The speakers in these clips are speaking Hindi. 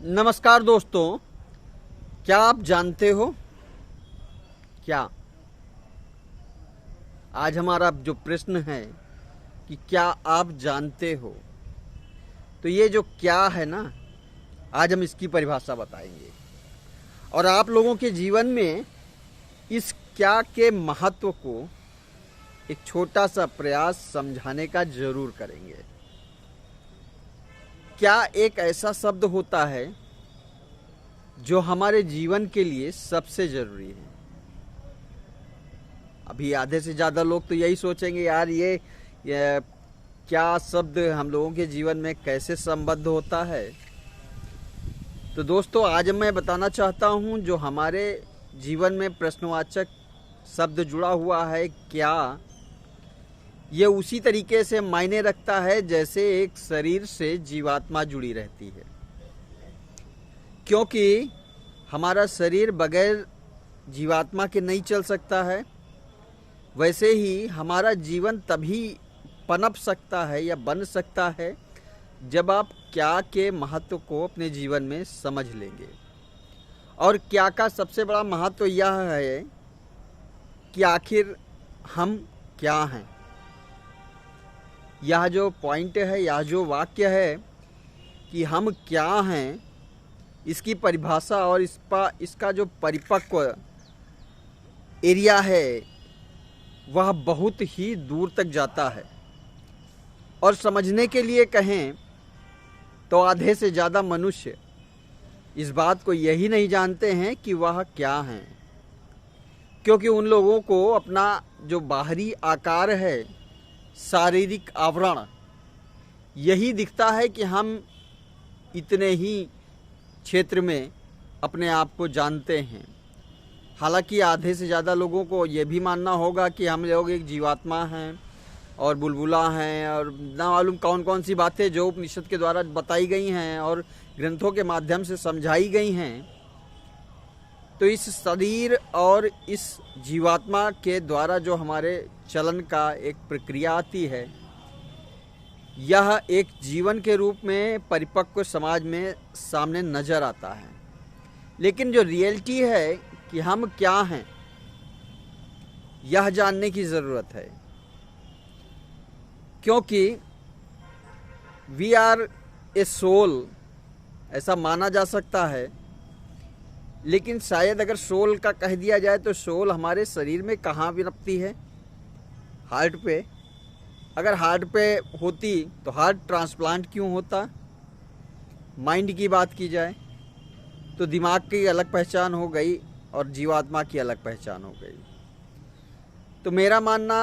नमस्कार दोस्तों, क्या आप जानते हो क्या आज हमारा जो प्रश्न है कि क्या आप जानते हो, तो ये जो क्या है ना, आज हम इसकी परिभाषा बताएंगे और आप लोगों के जीवन में इस क्या के महत्व को एक छोटा सा प्रयास समझाने का जरूर करेंगे। क्या एक ऐसा शब्द होता है जो हमारे जीवन के लिए सबसे जरूरी है। अभी आधे से ज़्यादा लोग तो यही सोचेंगे, यार ये क्या शब्द हम लोगों के जीवन में कैसे संबद्ध होता है। तो दोस्तों, आज मैं बताना चाहता हूँ जो हमारे जीवन में प्रश्नवाचक शब्द जुड़ा हुआ है क्या, ये उसी तरीके से मायने रखता है जैसे एक शरीर से जीवात्मा जुड़ी रहती है, क्योंकि हमारा शरीर बगैर जीवात्मा के नहीं चल सकता है। वैसे ही हमारा जीवन तभी पनप सकता है या बन सकता है जब आप क्या के महत्व को अपने जीवन में समझ लेंगे। और क्या का सबसे बड़ा महत्व यह है कि आखिर हम क्या हैं। यह जो पॉइंट है, यह जो वाक्य है कि हम क्या हैं, इसकी परिभाषा और इसका जो परिपक्व एरिया है वह बहुत ही दूर तक जाता है। और समझने के लिए कहें तो आधे से ज़्यादा मनुष्य इस बात को यही नहीं जानते हैं कि वह क्या हैं, क्योंकि उन लोगों को अपना जो बाहरी आकार है, शारीरिक आवरण, यही दिखता है कि हम इतने ही क्षेत्र में अपने आप को जानते हैं। हालांकि आधे से ज़्यादा लोगों को ये भी मानना होगा कि हम लोग एक जीवात्मा हैं और बुलबुला हैं और ना मालूम कौन कौन सी बातें जो उपनिषद के द्वारा बताई गई हैं और ग्रंथों के माध्यम से समझाई गई हैं। तो इस शरीर और इस जीवात्मा के द्वारा जो हमारे चलन का एक प्रक्रिया आती है, यह एक जीवन के रूप में परिपक्व समाज में सामने नजर आता है। लेकिन जो रियलिटी है कि हम क्या हैं, यह जानने की ज़रूरत है, क्योंकि वी आर ए सोल ऐसा माना जा सकता है। लेकिन शायद अगर सोल का कह दिया जाए तो सोल हमारे शरीर में कहाँ विनपती है? हार्ट पे। अगर हार्ट पे होती तो हार्ट ट्रांसप्लांट क्यों होता? माइंड की बात की जाए तो दिमाग की अलग पहचान हो गई और जीवात्मा की अलग पहचान हो गई। तो मेरा मानना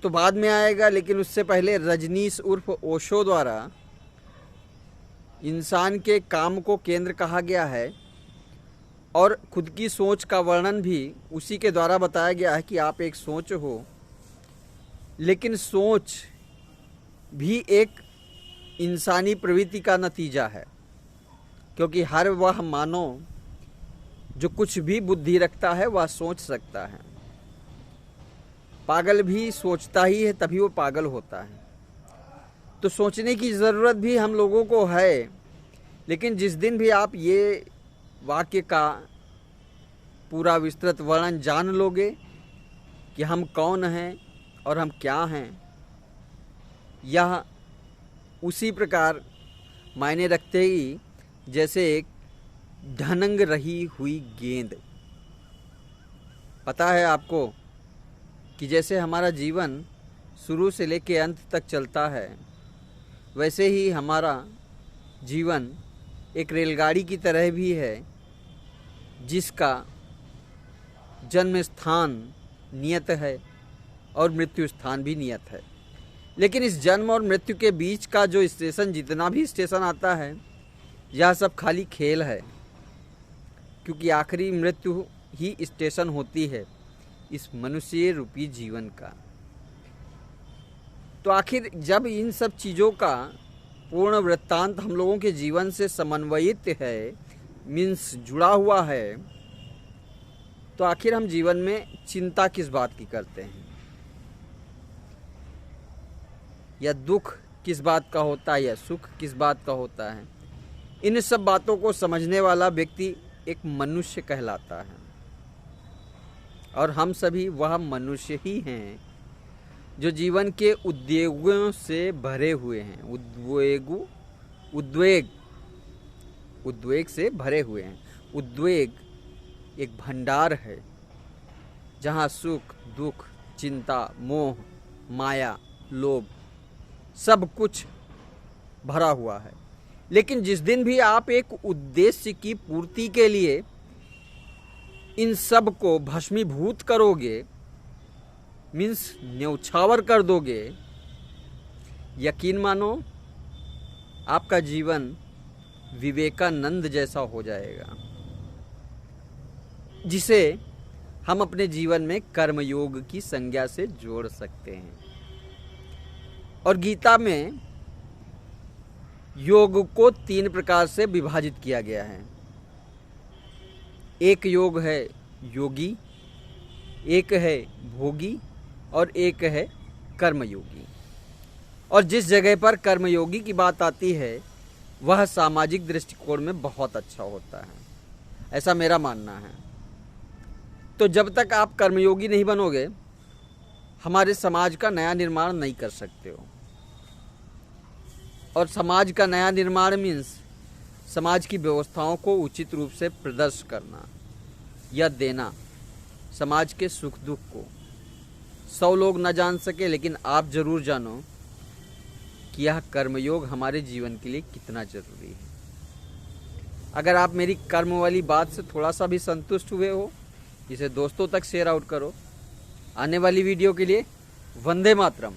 तो बाद में आएगा, लेकिन उससे पहले रजनीश उर्फ ओशो द्वारा इंसान के काम को केंद्र कहा गया है और खुद की सोच का वर्णन भी उसी के द्वारा बताया गया है कि आप एक सोच हो। लेकिन सोच भी एक इंसानी प्रवृत्ति का नतीजा है, क्योंकि हर वह मानव जो कुछ भी बुद्धि रखता है वह सोच सकता है। पागल भी सोचता ही है, तभी वो पागल होता है। तो सोचने की ज़रूरत भी हम लोगों को है। लेकिन जिस दिन भी आप ये वाक्य का पूरा विस्तृत वर्णन जान लोगे कि हम कौन हैं और हम क्या हैं, यह उसी प्रकार मायने रखते ही जैसे एक ढनंग रही हुई गेंद। पता है आपको कि जैसे हमारा जीवन शुरू से लेकर अंत तक चलता है, वैसे ही हमारा जीवन एक रेलगाड़ी की तरह भी है, जिसका जन्म स्थान नियत है और मृत्यु स्थान भी नियत है। लेकिन इस जन्म और मृत्यु के बीच का जो स्टेशन, जितना भी स्टेशन आता है, यह सब खाली खेल है, क्योंकि आखिरी मृत्यु ही स्टेशन होती है इस मनुष्य रूपी जीवन का। तो आखिर जब इन सब चीज़ों का पूर्ण वृत्तांत हम लोगों के जीवन से समन्वयित है, मीन्स जुड़ा हुआ है, तो आखिर हम जीवन में चिंता किस बात की करते हैं, या दुख किस बात का होता है, या सुख किस बात का होता है। इन सब बातों को समझने वाला व्यक्ति एक मनुष्य कहलाता है। और हम सभी वह मनुष्य ही हैं जो जीवन के उद्वेगों से भरे हुए हैं। उद्वेग से भरे हुए हैं। उद्वेग एक भंडार है जहाँ सुख, दुख, चिंता, मोह, माया, लोभ सब कुछ भरा हुआ है। लेकिन जिस दिन भी आप एक उद्देश्य की पूर्ति के लिए इन सब को भस्मीभूत करोगे, मीन्स न्यौछावर कर दोगे, यकीन मानो आपका जीवन विवेकानंद जैसा हो जाएगा, जिसे हम अपने जीवन में कर्मयोग की संज्ञा से जोड़ सकते हैं। और गीता में योग को 3 प्रकार से विभाजित किया गया है। एक योग है योगी, एक है भोगी और एक है कर्मयोगी। और जिस जगह पर कर्मयोगी की बात आती है वह सामाजिक दृष्टिकोण में बहुत अच्छा होता है, ऐसा मेरा मानना है। तो जब तक आप कर्मयोगी नहीं बनोगे, हमारे समाज का नया निर्माण नहीं कर सकते हो। और समाज का नया निर्माण मीन्स समाज की व्यवस्थाओं को उचित रूप से प्रदर्शित करना या देना। समाज के सुख दुख को 100 लोग न जान सके, लेकिन आप जरूर जानो कि यह कर्मयोग हमारे जीवन के लिए कितना जरूरी है। अगर आप मेरी कर्म वाली बात से थोड़ा सा भी संतुष्ट हुए हो, इसे दोस्तों तक शेयर आउट करो। आने वाली वीडियो के लिए वंदे मातरम।